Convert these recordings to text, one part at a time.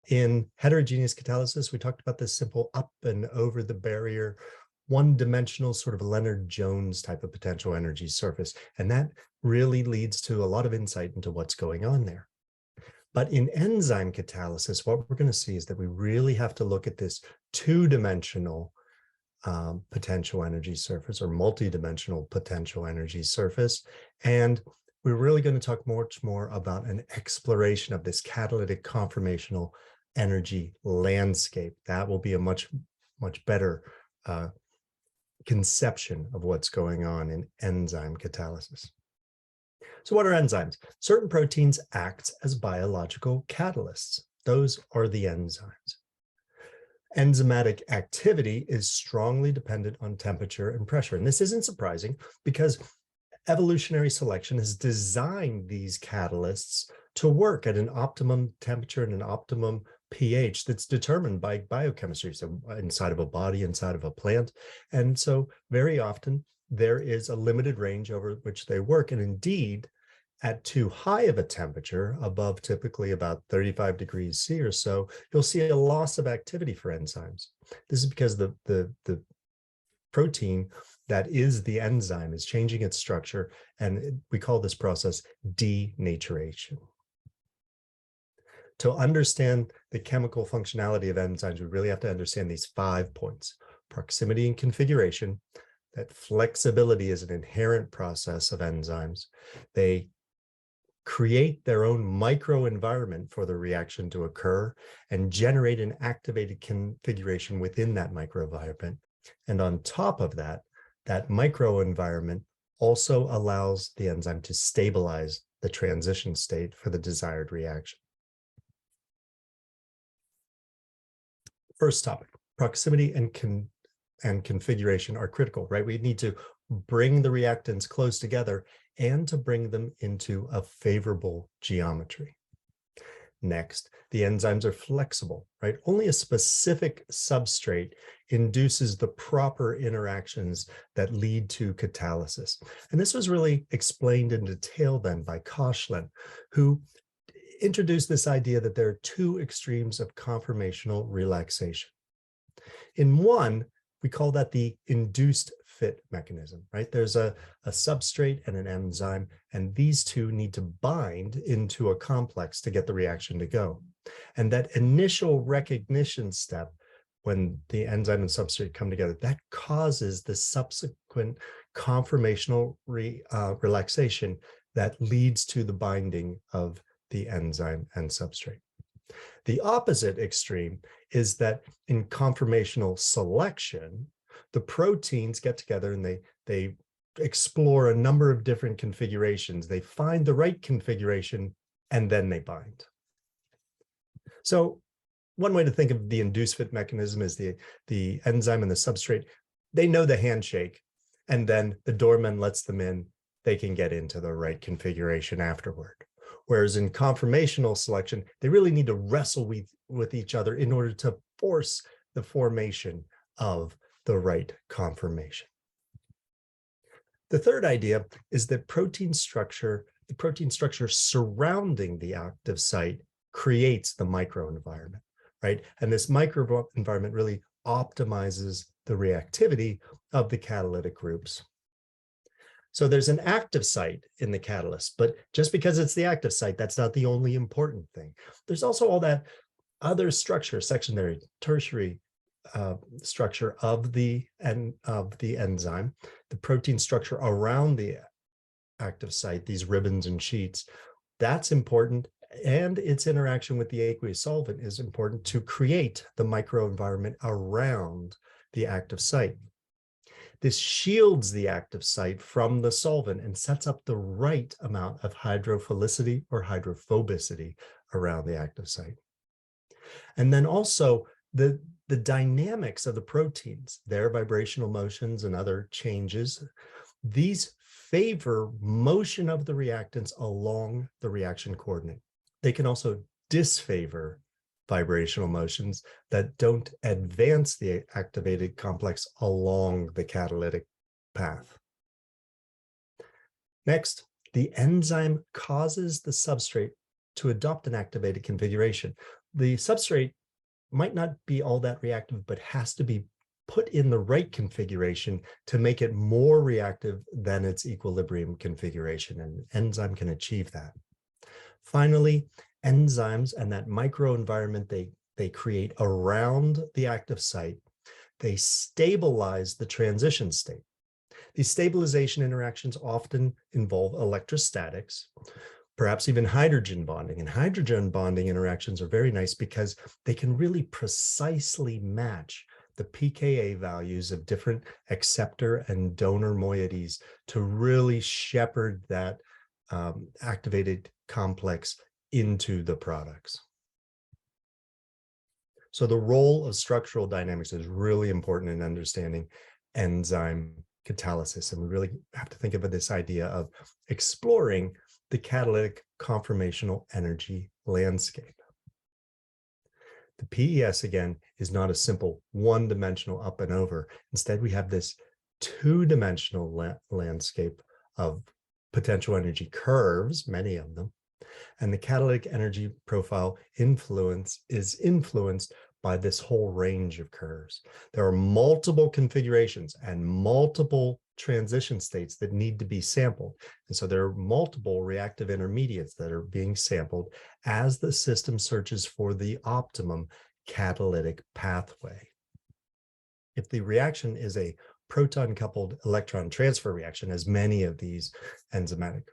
In heterogeneous catalysis, we talked about this simple up and over the barrier, one-dimensional sort of Leonard-Jones type of potential energy surface. And that really leads to a lot of insight into what's going on there. But in enzyme catalysis, what we're going to see is that we really have to look at this two-dimensional potential energy surface or multi-dimensional potential energy surface. And we're really going to talk much more about an exploration of this catalytic conformational energy landscape. That will be a much better conception of what's going on in enzyme catalysis. So what are enzymes? Certain proteins act as biological catalysts. Those are the enzymes. Enzymatic activity is strongly dependent on temperature and pressure. And this isn't surprising because evolutionary selection has designed these catalysts to work at an optimum temperature and an optimum pH that's determined by biochemistry, so inside of a body, inside of a plant. And so very often there is a limited range over which they work. And indeed, at too high of a temperature, above typically about 35 degrees C or so, you'll see a loss of activity for enzymes. This is because the protein that is the enzyme is changing its structure, and we call this process denaturation. To understand the chemical functionality of enzymes, we really have to understand these 5 points: proximity and configuration, that flexibility is an inherent process of enzymes. They create their own microenvironment for the reaction to occur and generate an activated configuration within that microenvironment. And on top of that, that microenvironment also allows the enzyme to stabilize the transition state for the desired reaction. First topic, proximity and configuration are critical, right? We need to bring the reactants close together and to bring them into a favorable geometry. Next, the enzymes are flexible, right? Only a specific substrate induces the proper interactions that lead to catalysis. And this was really explained in detail then by Koechlin, who introduced this idea that there are two extremes of conformational relaxation. In one, we call that the induced fit mechanism, right? There's a substrate and an enzyme, and these two need to bind into a complex to get the reaction to go. And that initial recognition step, when the enzyme and substrate come together, that causes the subsequent conformational relaxation that leads to the binding of the enzyme and substrate. The opposite extreme is that in conformational selection, the proteins get together and they explore a number of different configurations. They find the right configuration and then they bind. So one way to think of the induced fit mechanism is the enzyme and the substrate. They know the handshake, and then the doorman lets them in. They can get into the right configuration afterward. Whereas in conformational selection, they really need to wrestle with each other in order to force the formation of the right conformation. The third idea is that the protein structure surrounding the active site creates the microenvironment, right? And this microenvironment really optimizes the reactivity of the catalytic groups. So there's an active site in the catalyst, but just because it's the active site, that's not the only important thing. There's also all that other structure, secondary, tertiary structure of the enzyme, the protein structure around the active site, these ribbons and sheets. That's important, and its interaction with the aqueous solvent is important to create the microenvironment around the active site. This shields the active site from the solvent and sets up the right amount of hydrophilicity or hydrophobicity around the active site. And then also the dynamics of the proteins, their vibrational motions and other changes, these favor motion of the reactants along the reaction coordinate. They can also disfavor vibrational motions that don't advance the activated complex along the catalytic path. Next, the enzyme causes the substrate to adopt an activated configuration. The substrate might not be all that reactive, but has to be put in the right configuration to make it more reactive than its equilibrium configuration, and an enzyme can achieve that. Finally, enzymes and that microenvironment they create around the active site, they stabilize the transition state. These stabilization interactions often involve electrostatics, perhaps even hydrogen bonding. And hydrogen bonding interactions are very nice because they can really precisely match the pKa values of different acceptor and donor moieties to really shepherd that activated complex into the products. So the role of structural dynamics is really important in understanding enzyme catalysis. And we really have to think about this idea of exploring the catalytic conformational energy landscape. The PES, again, is not a simple one-dimensional up and over. Instead, we have this two-dimensional landscape of potential energy curves, many of them, and the catalytic energy profile is influenced by this whole range of curves. There are multiple configurations and multiple transition states that need to be sampled. And so there are multiple reactive intermediates that are being sampled as the system searches for the optimum catalytic pathway. If the reaction is a proton-coupled electron transfer reaction, as many of these enzymatic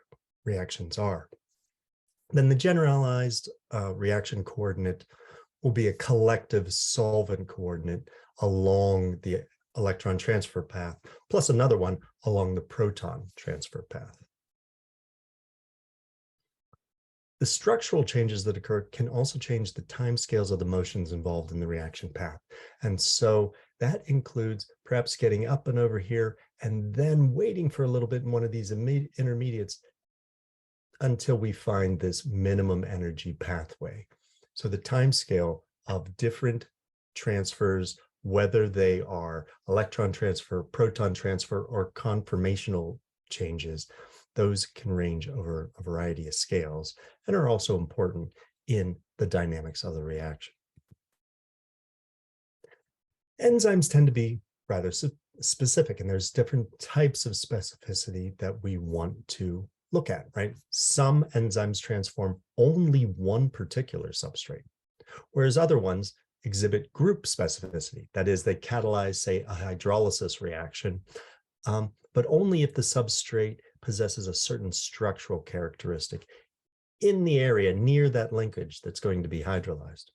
reactions are, then the generalized reaction coordinate will be a collective solvent coordinate along the electron transfer path, plus another one along the proton transfer path. The structural changes that occur can also change the timescales of the motions involved in the reaction path. And so that includes perhaps getting up and over here and then waiting for a little bit in one of these intermediates until we find this minimum energy pathway. So the timescale of different transfers, whether they are electron transfer, proton transfer, or conformational changes, those can range over a variety of scales and are also important in the dynamics of the reaction. Enzymes tend to be rather specific, and there's different types of specificity that we want to look at, right? Some enzymes transform only one particular substrate, whereas other ones exhibit group specificity. That is, they catalyze, say, a hydrolysis reaction, but only if the substrate possesses a certain structural characteristic in the area near that linkage that's going to be hydrolyzed.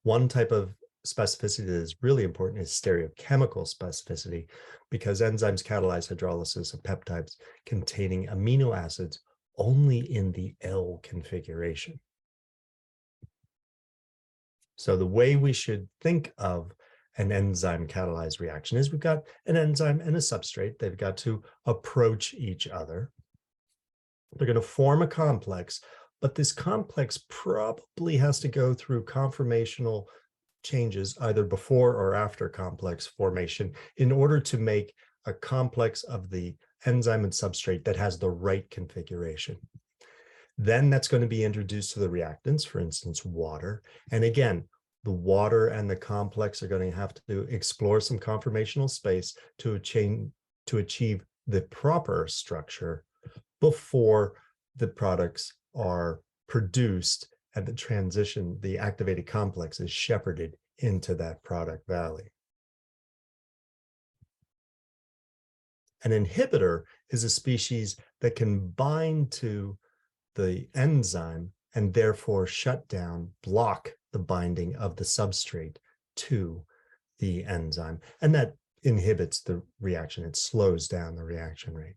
One type of specificity that is really important is stereochemical specificity, because enzymes catalyze hydrolysis of peptides containing amino acids only in the L configuration. So the way we should think of an enzyme catalyzed reaction is we've got an enzyme and a substrate. They've got to approach each other. They're going to form a complex, but this complex probably has to go through conformational changes either before or after complex formation in order to make a complex of the enzyme and substrate that has the right configuration. Then that's going to be introduced to the reactants, for instance, water. And again, the water and the complex are going to have to explore some conformational space to achieve the proper structure before the products are produced and the transition, the activated complex is shepherded into that product valley. An inhibitor is a species that can bind to the enzyme and therefore shut down, block the binding of the substrate to the enzyme. And that inhibits the reaction. It slows down the reaction rate.